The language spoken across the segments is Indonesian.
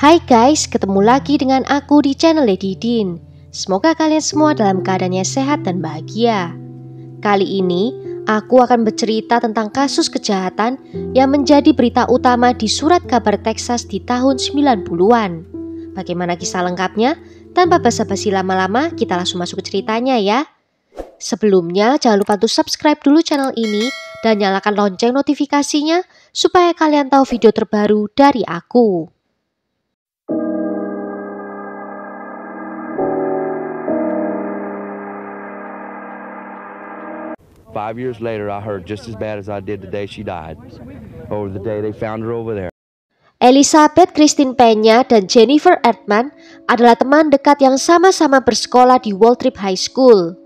Hai guys, ketemu lagi dengan aku di channel Lady Din. Semoga kalian semua dalam keadaannya sehat dan bahagia. Kali ini, aku akan bercerita tentang kasus kejahatan yang menjadi berita utama di surat kabar Texas di tahun 90-an. Bagaimana kisah lengkapnya? Tanpa basa-basi lama-lama, kita langsung masuk ke ceritanya ya. Sebelumnya, jangan lupa untuk subscribe dulu channel ini dan nyalakan lonceng notifikasinya supaya kalian tahu video terbaru dari aku. Five years later, I heard just as bad as I did the day she died, or the day they found her over there. Elizabeth Christine Peña dan Jennifer Erdmann adalah teman dekat yang sama-sama bersekolah di Waltrip High School.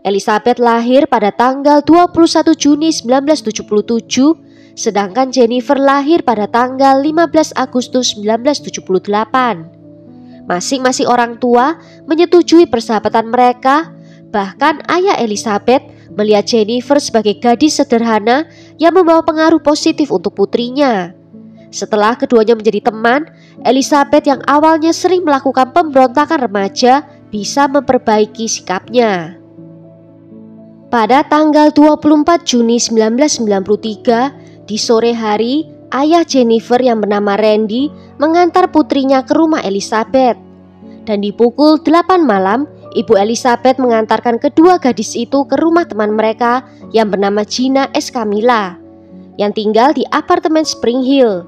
Elizabeth lahir pada tanggal 21 Juni 1977, sedangkan Jennifer lahir pada tanggal 15 Agustus 1978. Masing-masing orang tua menyetujui persahabatan mereka, bahkan ayah Elizabeth melihat Jennifer sebagai gadis sederhana yang membawa pengaruh positif untuk putrinya. Setelah keduanya menjadi teman, Elizabeth yang awalnya sering melakukan pemberontakan remaja bisa memperbaiki sikapnya. Pada tanggal 24 Juni 1993, di sore hari, ayah Jennifer yang bernama Randy mengantar putrinya ke rumah Elizabeth. Dan di pukul 8 malam, Ibu Elizabeth mengantarkan kedua gadis itu ke rumah teman mereka yang bernama Gina S. Camilla yang tinggal di apartemen Spring Hill.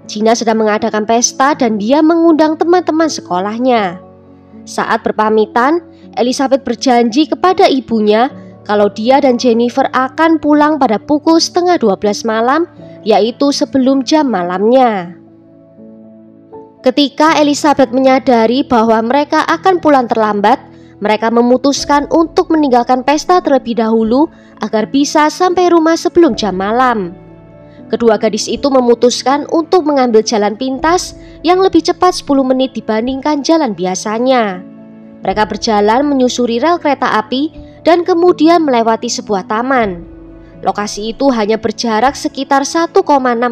Gina sedang mengadakan pesta dan dia mengundang teman-teman sekolahnya. Saat berpamitan, Elizabeth berjanji kepada ibunya kalau dia dan Jennifer akan pulang pada pukul 11:30 malam, yaitu sebelum jam malamnya. Ketika Elizabeth menyadari bahwa mereka akan pulang terlambat, mereka memutuskan untuk meninggalkan pesta terlebih dahulu agar bisa sampai rumah sebelum jam malam. Kedua gadis itu memutuskan untuk mengambil jalan pintas yang lebih cepat 10 menit dibandingkan jalan biasanya. Mereka berjalan menyusuri rel kereta api dan kemudian melewati sebuah taman. Lokasi itu hanya berjarak sekitar 1,6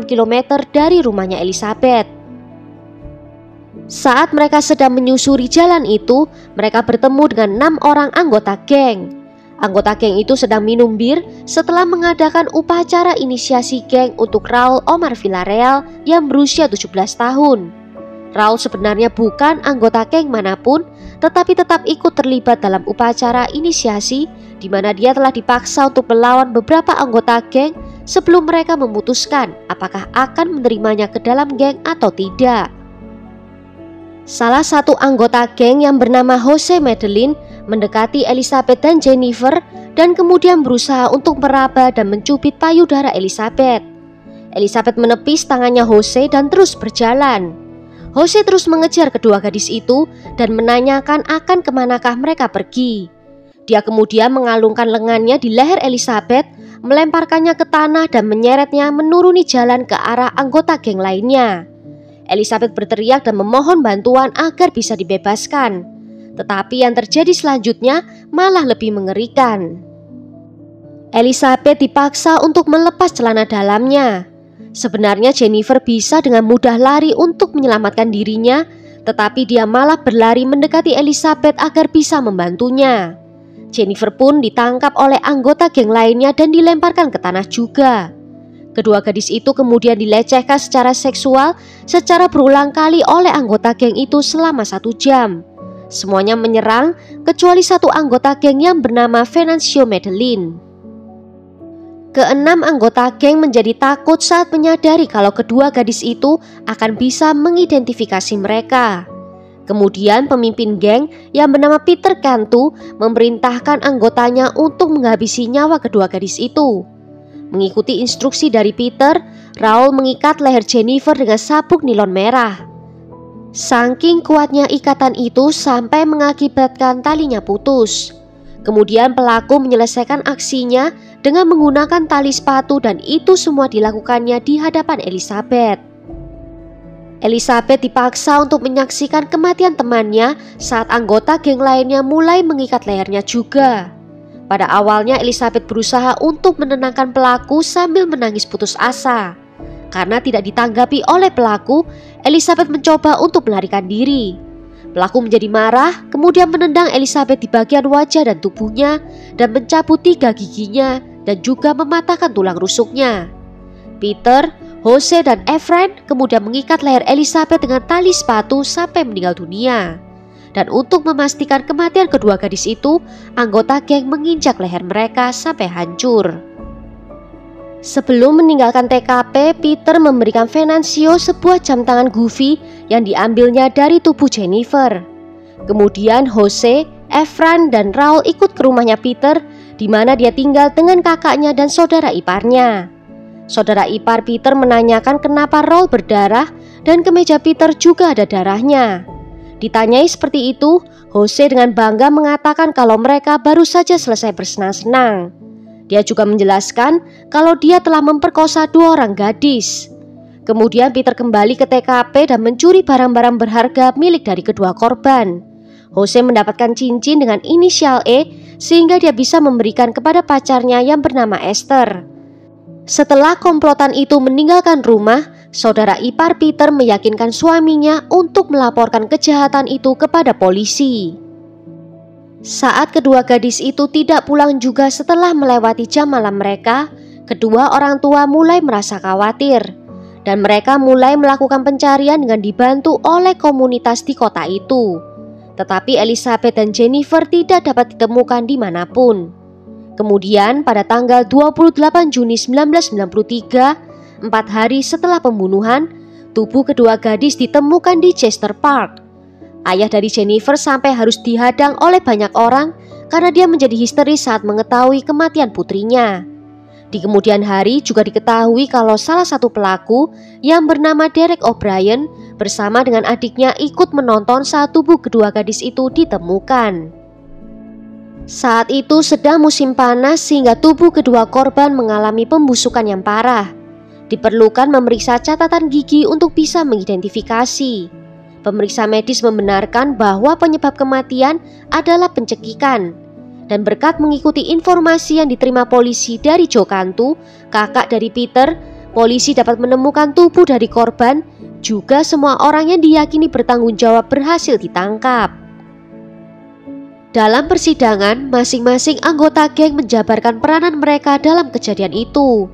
km dari rumahnya Elizabeth. Saat mereka sedang menyusuri jalan itu, mereka bertemu dengan 6 orang anggota geng. Anggota geng itu sedang minum bir setelah mengadakan upacara inisiasi geng untuk Raul Omar Villarreal yang berusia 17 tahun. Raul sebenarnya bukan anggota geng manapun, tetapi tetap ikut terlibat dalam upacara inisiasi di mana dia telah dipaksa untuk melawan beberapa anggota geng sebelum mereka memutuskan apakah akan menerimanya ke dalam geng atau tidak. Salah satu anggota geng yang bernama Jose Medellin mendekati Elizabeth dan Jennifer dan kemudian berusaha untuk meraba dan mencubit payudara Elizabeth. Elizabeth menepis tangannya Jose dan terus berjalan. Jose terus mengejar kedua gadis itu dan menanyakan akan kemanakah mereka pergi. Dia kemudian mengalungkan lengannya di leher Elizabeth, melemparkannya ke tanah dan menyeretnya menuruni jalan ke arah anggota geng lainnya. Elizabeth berteriak dan memohon bantuan agar bisa dibebaskan. Tetapi yang terjadi selanjutnya malah lebih mengerikan. Elizabeth dipaksa untuk melepas celana dalamnya. Sebenarnya Jennifer bisa dengan mudah lari untuk menyelamatkan dirinya, tetapi dia malah berlari mendekati Elizabeth agar bisa membantunya. Jennifer pun ditangkap oleh anggota geng lainnya dan dilemparkan ke tanah juga. Kedua gadis itu kemudian dilecehkan secara seksual secara berulang kali oleh anggota geng itu selama 1 jam. Semuanya menyerang kecuali satu anggota geng yang bernama Venancio Medellin. Keenam anggota geng menjadi takut saat menyadari kalau kedua gadis itu akan bisa mengidentifikasi mereka. Kemudian pemimpin geng yang bernama Peter Cantu memerintahkan anggotanya untuk menghabisi nyawa kedua gadis itu. Mengikuti instruksi dari Peter, Raul mengikat leher Jennifer dengan sabuk nilon merah. Saking kuatnya ikatan itu sampai mengakibatkan talinya putus. Kemudian pelaku menyelesaikan aksinya dengan menggunakan tali sepatu dan itu semua dilakukannya di hadapan Elizabeth. Elizabeth dipaksa untuk menyaksikan kematian temannya saat anggota geng lainnya mulai mengikat lehernya juga. Pada awalnya Elizabeth berusaha untuk menenangkan pelaku sambil menangis putus asa. Karena tidak ditanggapi oleh pelaku, Elizabeth mencoba untuk melarikan diri. Pelaku menjadi marah, kemudian menendang Elizabeth di bagian wajah dan tubuhnya dan mencabut 3 giginya dan juga mematahkan tulang rusuknya. Peter, Jose, dan Efrain kemudian mengikat leher Elizabeth dengan tali sepatu sampai meninggal dunia. Dan untuk memastikan kematian kedua gadis itu, anggota geng menginjak leher mereka sampai hancur. Sebelum meninggalkan TKP, Peter memberikan Venancio sebuah jam tangan Goofy yang diambilnya dari tubuh Jennifer. Kemudian Jose, Efrain, dan Raul ikut ke rumahnya Peter, di mana dia tinggal dengan kakaknya dan saudara iparnya. Saudara ipar Peter menanyakan kenapa Raul berdarah dan kemeja Peter juga ada darahnya. Ditanyai seperti itu, Jose dengan bangga mengatakan kalau mereka baru saja selesai bersenang-senang. Dia juga menjelaskan kalau dia telah memperkosa 2 orang gadis. Kemudian Peter kembali ke TKP dan mencuri barang-barang berharga milik dari kedua korban. Jose mendapatkan cincin dengan inisial E sehingga dia bisa memberikan kepada pacarnya yang bernama Esther. Setelah komplotan itu meninggalkan rumah, saudara ipar Peter meyakinkan suaminya untuk melaporkan kejahatan itu kepada polisi. Saat kedua gadis itu tidak pulang juga setelah melewati jam malam mereka, kedua orang tua mulai merasa khawatir. Dan mereka mulai melakukan pencarian dengan dibantu oleh komunitas di kota itu. Tetapi Elizabeth dan Jennifer tidak dapat ditemukan dimanapun. Kemudian pada tanggal 28 Juni 1993, 4 hari setelah pembunuhan, tubuh kedua gadis ditemukan di Chester Park. Ayah dari Jennifer sampai harus dihadang oleh banyak orang karena dia menjadi histeris saat mengetahui kematian putrinya. Di kemudian hari juga diketahui kalau salah satu pelaku yang bernama Derek O'Brien bersama dengan adiknya ikut menonton saat tubuh kedua gadis itu ditemukan. Saat itu sedang musim panas sehingga tubuh kedua korban mengalami pembusukan yang parah. Diperlukan memeriksa catatan gigi untuk bisa mengidentifikasi. Pemeriksa medis membenarkan bahwa penyebab kematian adalah pencekikan. Dan berkat mengikuti informasi yang diterima polisi dari Joe Cantu, kakak dari Peter, polisi dapat menemukan tubuh dari korban. Juga semua orang yang diyakini bertanggung jawab berhasil ditangkap. Dalam persidangan, masing-masing anggota geng menjabarkan peranan mereka dalam kejadian itu.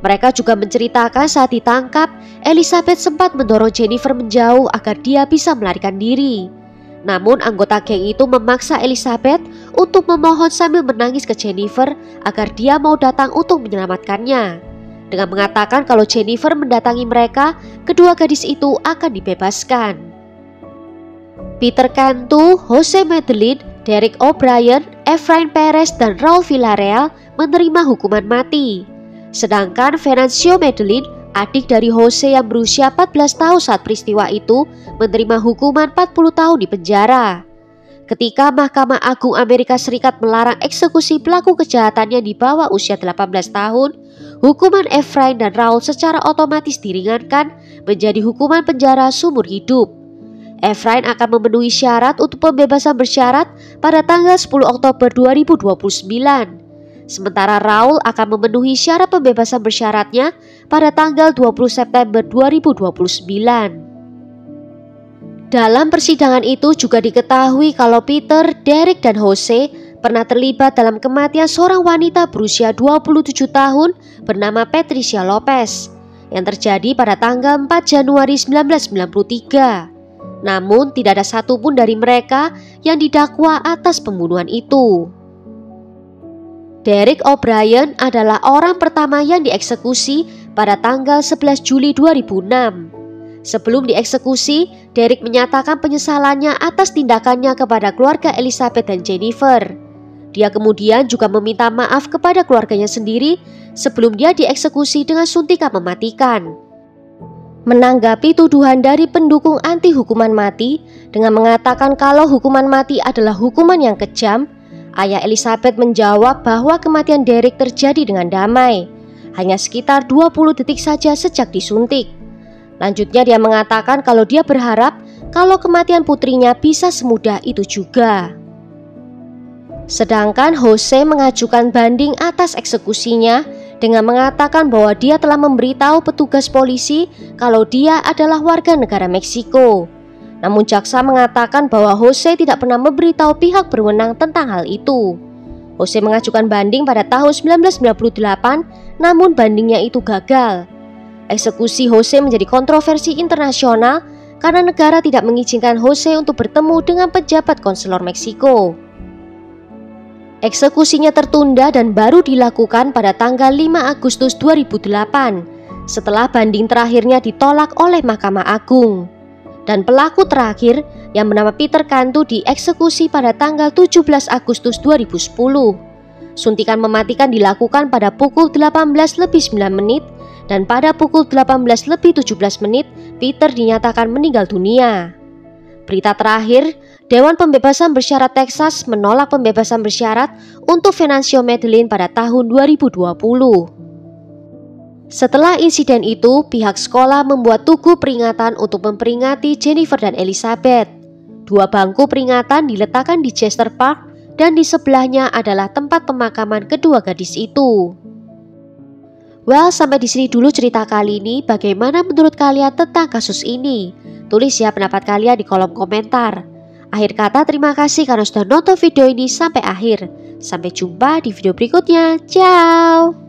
Mereka juga menceritakan saat ditangkap, Elizabeth sempat mendorong Jennifer menjauh agar dia bisa melarikan diri. Namun anggota geng itu memaksa Elizabeth untuk memohon sambil menangis ke Jennifer agar dia mau datang untuk menyelamatkannya. Dengan mengatakan kalau Jennifer mendatangi mereka, kedua gadis itu akan dibebaskan. Peter Cantu, Jose Medellin, Derek O'Brien, Efrain Perez, dan Raul Villarreal menerima hukuman mati. Sedangkan Venancio Medellin, adik dari Jose yang berusia 14 tahun saat peristiwa itu, menerima hukuman 40 tahun di penjara. Ketika Mahkamah Agung Amerika Serikat melarang eksekusi pelaku kejahatan yang di bawah usia 18 tahun, hukuman Efrain dan Raul secara otomatis diringankan menjadi hukuman penjara seumur hidup. Efrain akan memenuhi syarat untuk pembebasan bersyarat pada tanggal 10 Oktober 2029. Sementara Raul akan memenuhi syarat pembebasan bersyaratnya pada tanggal 20 September 2029. Dalam persidangan itu juga diketahui kalau Peter, Derek, dan Jose pernah terlibat dalam kematian seorang wanita berusia 27 tahun bernama Patricia Lopez yang terjadi pada tanggal 4 Januari 1993. Namun tidak ada satupun dari mereka yang didakwa atas pembunuhan itu. Derek O'Brien adalah orang pertama yang dieksekusi pada tanggal 11 Juli 2006. Sebelum dieksekusi, Derek menyatakan penyesalannya atas tindakannya kepada keluarga Elizabeth dan Jennifer. Dia kemudian juga meminta maaf kepada keluarganya sendiri sebelum dia dieksekusi dengan suntikan mematikan. Menanggapi tuduhan dari pendukung anti hukuman mati dengan mengatakan kalau hukuman mati adalah hukuman yang kejam, ayah Elizabeth menjawab bahwa kematian Derek terjadi dengan damai, hanya sekitar 20 detik saja sejak disuntik. Lanjutnya dia mengatakan kalau dia berharap kalau kematian putrinya bisa semudah itu juga. Sedangkan Jose mengajukan banding atas eksekusinya dengan mengatakan bahwa dia telah memberitahu petugas polisi kalau dia adalah warga negara Meksiko. Namun jaksa mengatakan bahwa Jose tidak pernah memberitahu pihak berwenang tentang hal itu. Jose mengajukan banding pada tahun 1998, namun bandingnya itu gagal. Eksekusi Jose menjadi kontroversi internasional karena negara tidak mengizinkan Jose untuk bertemu dengan pejabat konselor Meksiko. Eksekusinya tertunda dan baru dilakukan pada tanggal 5 Agustus 2008 setelah banding terakhirnya ditolak oleh Mahkamah Agung. Dan pelaku terakhir yang bernama Peter Cantu dieksekusi pada tanggal 17 Agustus 2010. Suntikan mematikan dilakukan pada pukul 18:09 dan pada pukul 18:17 Peter dinyatakan meninggal dunia. Berita terakhir, Dewan Pembebasan Bersyarat Texas menolak pembebasan bersyarat untuk Venancio Medellin pada tahun 2020. Setelah insiden itu, pihak sekolah membuat tugu peringatan untuk memperingati Jennifer dan Elizabeth. 2 bangku peringatan diletakkan di Chester Park dan di sebelahnya adalah tempat pemakaman kedua gadis itu. Well, sampai di sini dulu cerita kali ini. Bagaimana menurut kalian tentang kasus ini? Tulis ya pendapat kalian di kolom komentar. Akhir kata, terima kasih karena sudah nonton video ini sampai akhir. Sampai jumpa di video berikutnya. Ciao.